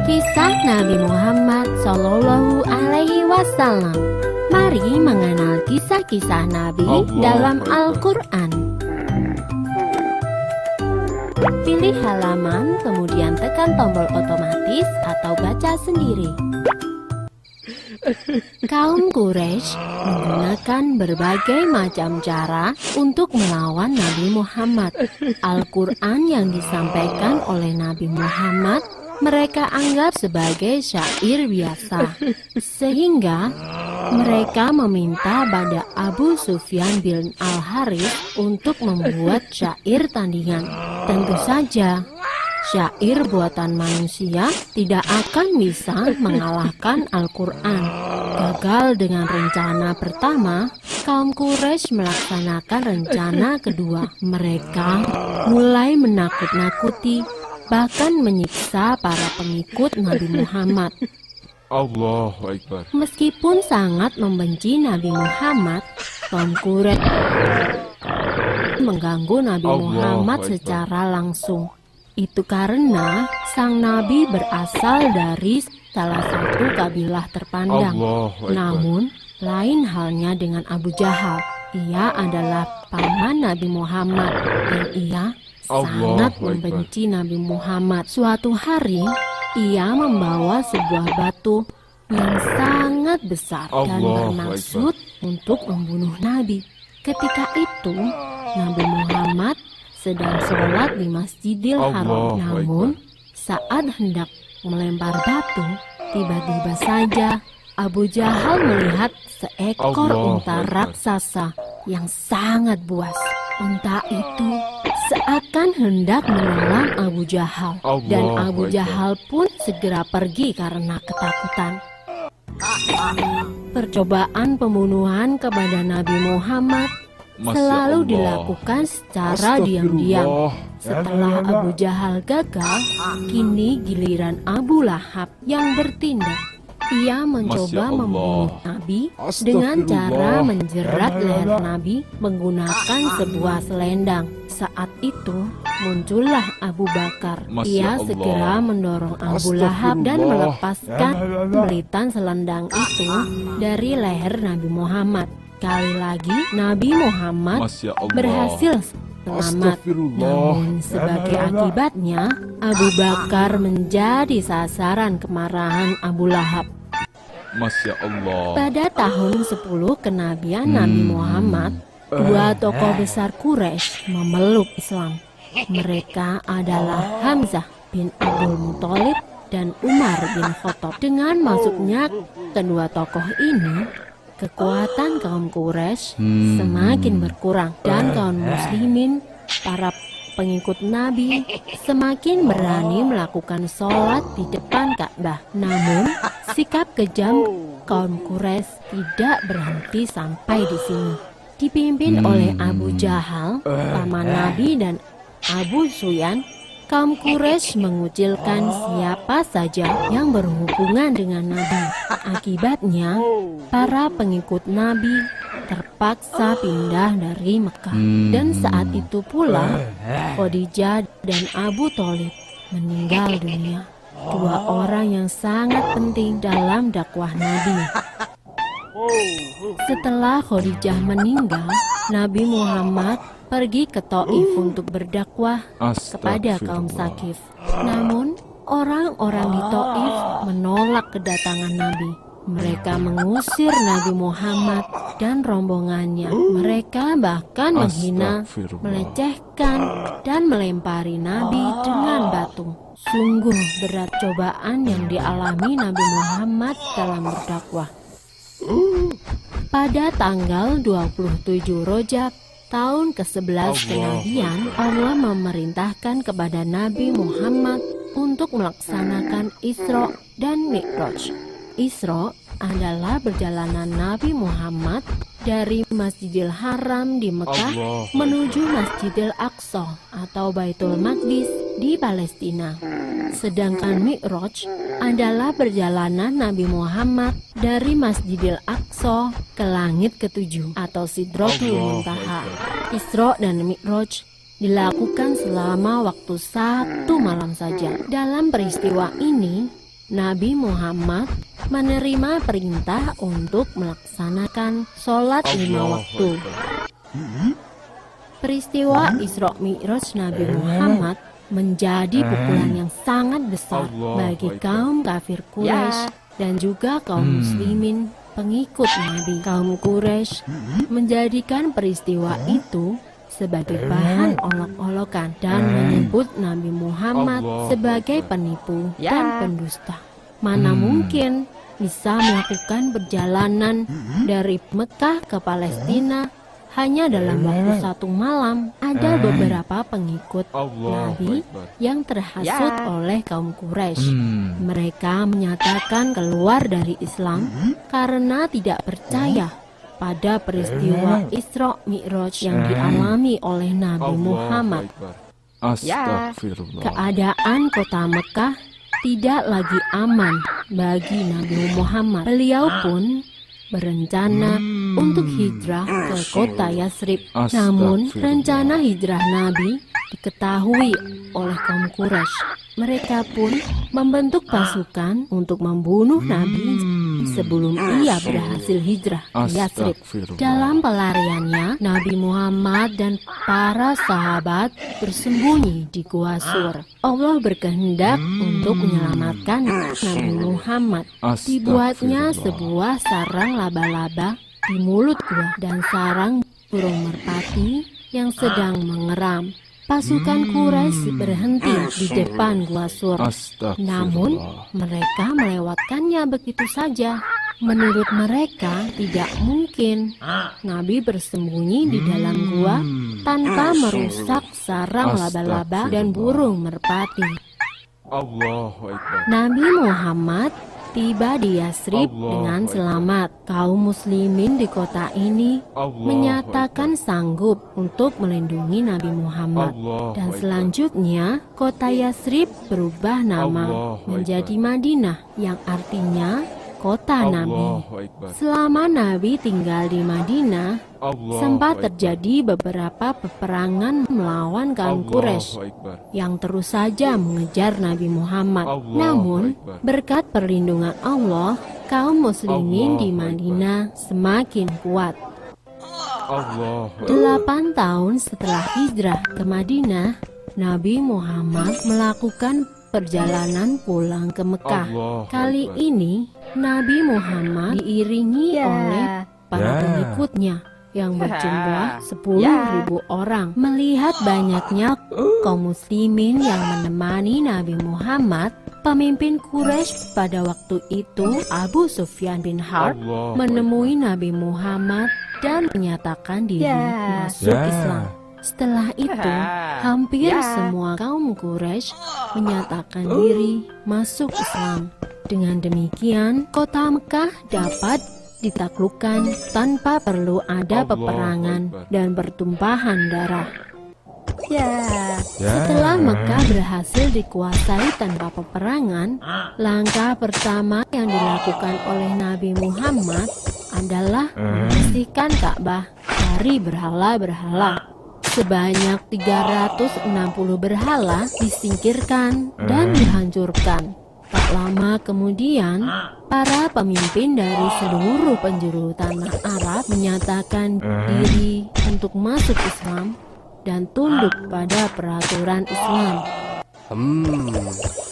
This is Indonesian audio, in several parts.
Kisah Nabi Muhammad Sallallahu Alaihi Wasallam. Mari mengenal kisah-kisah Nabi dalam Al-Quran. Pilih halaman, kemudian tekan tombol otomatis atau baca sendiri. Kaum Quraisy menggunakan berbagai macam cara untuk melawan Nabi Muhammad. Al-Quran yang disampaikan oleh Nabi Muhammad mereka anggap sebagai syair biasa, sehingga mereka meminta pada Abu Sufyan bin Al-Harith untuk membuat syair tandingan. Tentu saja, syair buatan manusia tidak akan bisa mengalahkan Al-Quran. Gagal dengan rencana pertama, kaum Quraisy melaksanakan rencana kedua. Mereka mulai menakut-nakuti, bahkan menyiksa para pengikut Nabi Muhammad. Allahu Akbar. Meskipun sangat membenci Nabi Muhammad, kaum Quraisy mengganggu Nabi Muhammad secara langsung. Itu karena sang Nabi berasal dari salah satu kabilah terpandang. Namun, lain halnya dengan Abu Jahal. Ia adalah paman Nabi Muhammad dan ia sangat membenci Nabi Muhammad. Suatu hari, ia membawa sebuah batu yang sangat besar dan bermaksud untuk membunuh Nabi. Ketika itu, Nabi Muhammad sedang sholat di Masjidil Haram. Namun, saat hendak melempar batu, tiba-tiba saja Abu Jahal melihat seekor unta raksasa yang sangat buas. Unta itu seakan hendak menyerang Abu Jahal, dan Abu Jahal pun segera pergi karena ketakutan. Percobaan pembunuhan kepada Nabi Muhammad selalu dilakukan secara diam-diam. Setelah Abu Jahal gagal, kini giliran Abu Lahab yang bertindak. Ia mencoba membunuh Nabi dengan cara menjerat leher Nabi menggunakan sebuah selendang. Saat itu muncullah Abu Bakar. Ia segera mendorong Abu Lahab dan melepaskan belitan selendang itu dari leher Nabi Muhammad. Kali lagi Nabi Muhammad berhasil selamat. Namun sebagai akibatnya Abu Bakar menjadi sasaran kemarahan Abu Lahab. Masya Allah. Pada tahun 10 kenabian Nabi Muhammad, dua tokoh besar Quraisy memeluk Islam. Mereka adalah Hamzah bin Abdul Muthalib dan Umar bin Khattab. Dengan masuknya kedua tokoh ini, kekuatan kaum Quraisy semakin berkurang dan kaum muslimin, para pengikut Nabi, semakin berani melakukan sholat di depan Ka'bah. Namun, sikap kejam kaum Quraisy tidak berhenti sampai di sini. Dipimpin oleh Abu Jahal, paman Nabi, dan Abu Sufyan, kaum Quraisy mengucilkan siapa saja yang berhubungan dengan Nabi. Akibatnya, para pengikut Nabi terpaksa pindah dari Mekah. Dan saat itu pula, Khadijah dan Abu Thalib meninggal dunia. Dua orang yang sangat penting dalam dakwah Nabi. Setelah Khadijah meninggal, Nabi Muhammad pergi ke Taif untuk berdakwah kepada kaum Sakif. Namun, orang-orang di Taif menolak kedatangan Nabi. Mereka mengusir Nabi Muhammad dan rombongannya. Mereka bahkan menghina, melecehkan, dan melempari Nabi dengan batu. Sungguh berat cobaan yang dialami Nabi Muhammad dalam berdakwah. Pada tanggal 27 Rajab tahun ke-11 kenabian, Allah memerintahkan kepada Nabi Muhammad untuk melaksanakan Isra dan Mi'raj. Isra adalah perjalanan Nabi Muhammad dari Masjidil Haram di Mekah menuju Masjidil Aqsa atau Baitul Maqdis di Palestina. Sedangkan Mi'raj adalah perjalanan Nabi Muhammad dari Masjidil Aqsa ke langit ketujuh atau Sidratul Muntaha. Isra dan Mi'raj dilakukan selama waktu 1 malam saja. Dalam peristiwa ini, Nabi Muhammad menerima perintah untuk melaksanakan sholat 5 waktu. Peristiwa Isra Mi'raj Nabi Muhammad menjadi pukulan yang sangat besar bagi kaum kafir Quraisy dan juga kaum muslimin pengikut Nabi. Kaum Quraisy menjadikan peristiwa itu sebagai bahan olok-olokan dan menyebut Nabi Muhammad sebagai penipu dan pendusta. Mana mungkin bisa melakukan perjalanan dari Mekah ke Palestina hanya dalam waktu 1 malam. Ada beberapa pengikut Nabi yang terhasut oleh kaum Quraisy. Mereka menyatakan keluar dari Islam karena tidak percaya pada peristiwa Isra Mi'raj yang dialami oleh Nabi Muhammad. Astagfirullah. Keadaan kota Mekah tidak lagi aman bagi Nabi Muhammad. Beliau pun berencana untuk hijrah ke kota Yasrib. Namun rencana hijrah Nabi diketahui oleh kaum Quraisy. Mereka pun membentuk pasukan untuk membunuh Nabi sebelum ia berhasil hijrah ke Yasrib. Dalam pelariannya, Nabi Muhammad dan para sahabat bersembunyi di Gua Sur. Allah berkehendak untuk menyelamatkan Nabi Muhammad. Dibuatnya sebuah sarang laba-laba di mulut gua dan sarang burung merpati yang sedang mengeram. Pasukan Quraisy berhenti di depan Gua Sur. Namun mereka melewatkannya begitu saja. Menurut mereka tidak mungkin Nabi bersembunyi di dalam gua tanpa merusak sarang laba-laba dan burung merpati. Nabi Muhammad tiba di Yasrib dengan selamat. Kaum muslimin di kota ini menyatakan sanggup untuk melindungi Nabi Muhammad. Dan selanjutnya kota Yasrib berubah nama menjadi Madinah, yang artinya kota Nabi. Selama Nabi tinggal di Madinah, sempat terjadi beberapa peperangan melawan kaum Quraisy yang terus saja mengejar Nabi Muhammad. Namun, berkat perlindungan Allah, kaum muslimin di Madinah semakin kuat. 8 tahun setelah hijrah ke Madinah, Nabi Muhammad melakukan perjalanan pulang ke Mekah. Kali ini Nabi Muhammad diiringi oleh para pengikutnya yang berjumlah 10.000 orang. Melihat banyaknya kaum muslimin yang menemani Nabi Muhammad, pemimpin Quraisy pada waktu itu, Abu Sufyan bin Harb, menemui Nabi Muhammad dan menyatakan diri masuk Islam. Setelah itu, hampir semua kaum Quraisy menyatakan diri masuk Islam. Dengan demikian, kota Mekah dapat ditaklukkan tanpa perlu ada peperangan dan pertumpahan darah. Setelah Mekah berhasil dikuasai tanpa peperangan, langkah pertama yang dilakukan oleh Nabi Muhammad adalah membersihkan Ka'bah dari berhala-berhala. Sebanyak 360 berhala disingkirkan dan dihancurkan. Tak lama kemudian, para pemimpin dari seluruh penjuru tanah Arab menyatakan diri untuk masuk Islam dan tunduk pada peraturan Islam.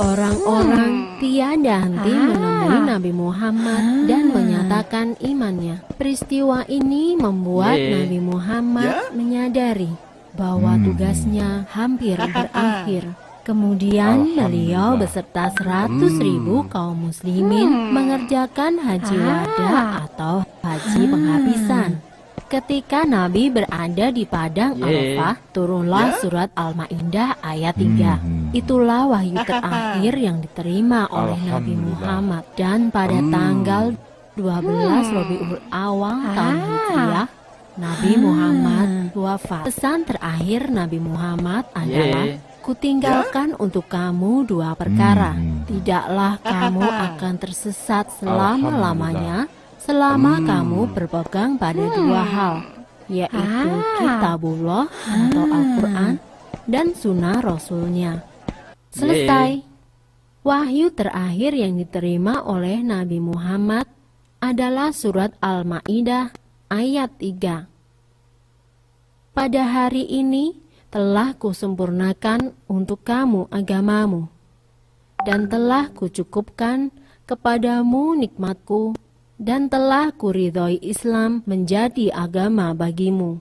Orang-orang tiada henti menemui Nabi Muhammad dan menyatakan imannya. Peristiwa ini membuat Nabi Muhammad menyadari bahwa tugasnya hampir berakhir. Kemudian beliau beserta 100.000 kaum muslimin mengerjakan haji wada atau haji penghabisan. Ketika Nabi berada di padang Arafah, turunlah surat Al-Maidah ayat 3. Itulah wahyu terakhir yang diterima oleh Nabi Muhammad. Dan pada tanggal 12 Rabiul Awal tahun Hijriah, Nabi Muhammad wafat. Pesan terakhir Nabi Muhammad adalah, kutinggalkan untuk kamu 2 perkara. Tidaklah kamu akan tersesat selama-lamanya selama kamu berpegang pada 2 hal, yaitu Kitabullah atau Al-Quran dan Sunnah Rasulnya. Selesai. Wahyu terakhir yang diterima oleh Nabi Muhammad adalah surat Al-Maidah ayat 3. Pada hari ini telah kusempurnakan untuk kamu agamamu, dan telah kucukupkan kepadamu nikmatku, dan telah kuridhoi Islam menjadi agama bagimu.